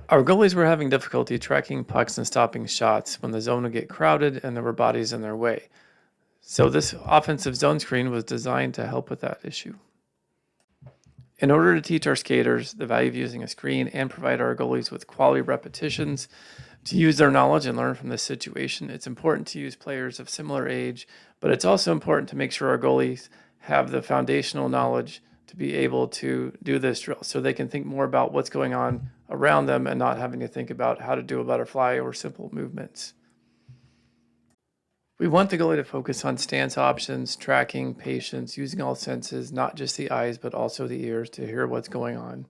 Our goalies were having difficulty tracking pucks and stopping shots when the zone would get crowded and there were bodies in their way. So this offensive zone screen was designed to help with that issue. In order to teach our skaters the value of using a screen and provide our goalies with quality repetitions to use their knowledge and learn from this situation, it's important to use players of similar age, but it's also important to make sure our goalies have the foundational knowledge to be able to do this drill so they can think more about what's going on around them and not having to think about how to do a butterfly or simple movements. We want the goalie to focus on stance options, tracking, patience, using all senses, not just the eyes, but also the ears to hear what's going on.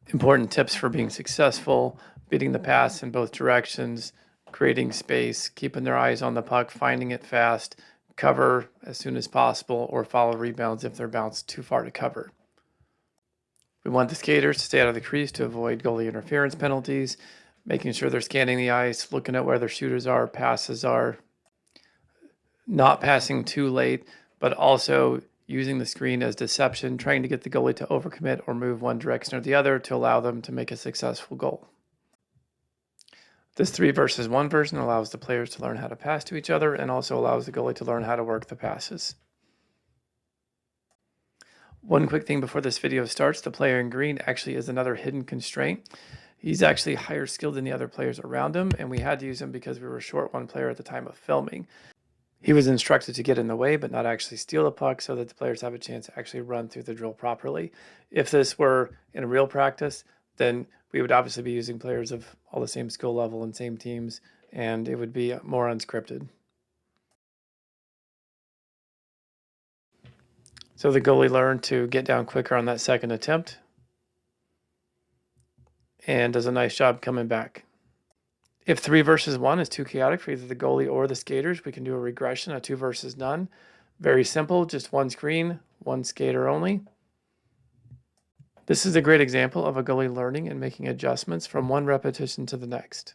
Important tips for being successful: beating the pass in both directions, creating space, keeping their eyes on the puck, finding it fast, cover as soon as possible, or follow rebounds if they're bounced too far to cover. We want the skaters to stay out of the crease to avoid goalie interference penalties, making sure they're scanning the ice, looking at where their shooters are, passes are, not passing too late, but also using the screen as deception, trying to get the goalie to overcommit or move one direction or the other to allow them to make a successful goal. This 3 versus 1 version allows the players to learn how to pass to each other and also allows the goalie to learn how to work the passes. One quick thing before this video starts: the player in green actually is another hidden constraint. He's actually higher skilled than the other players around him, and we had to use him because we were short one player at the time of filming. He was instructed to get in the way, but not actually steal the puck so that the players have a chance to actually run through the drill properly. If this were in real practice, then we would obviously be using players of all the same skill level and same teams, and it would be more unscripted. So the goalie learned to get down quicker on that second attempt and does a nice job coming back. If 3 versus 1 is too chaotic for either the goalie or the skaters, we can do a regression, a 2 versus none. Very simple, just one screen, one skater only. This is a great example of a goalie learning and making adjustments from one repetition to the next.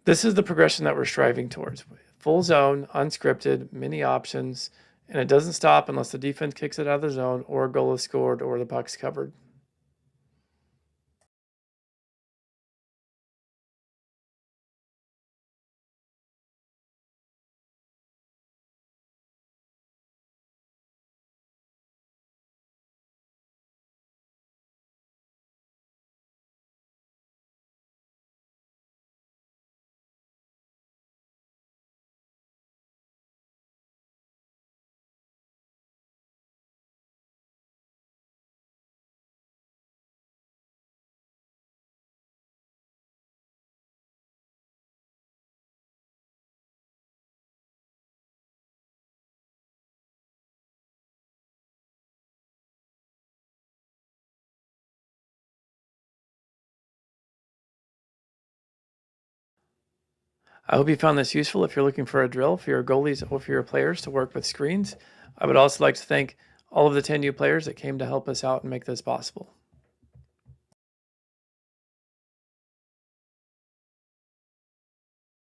This is the progression that we're striving towards. Full zone, unscripted, many options, and it doesn't stop unless the defense kicks it out of the zone or a goal is scored or the puck's covered. I hope you found this useful. If you're looking for a drill for your goalies or for your players to work with screens, I would also like to thank all of the 10 new players that came to help us out and make this possible.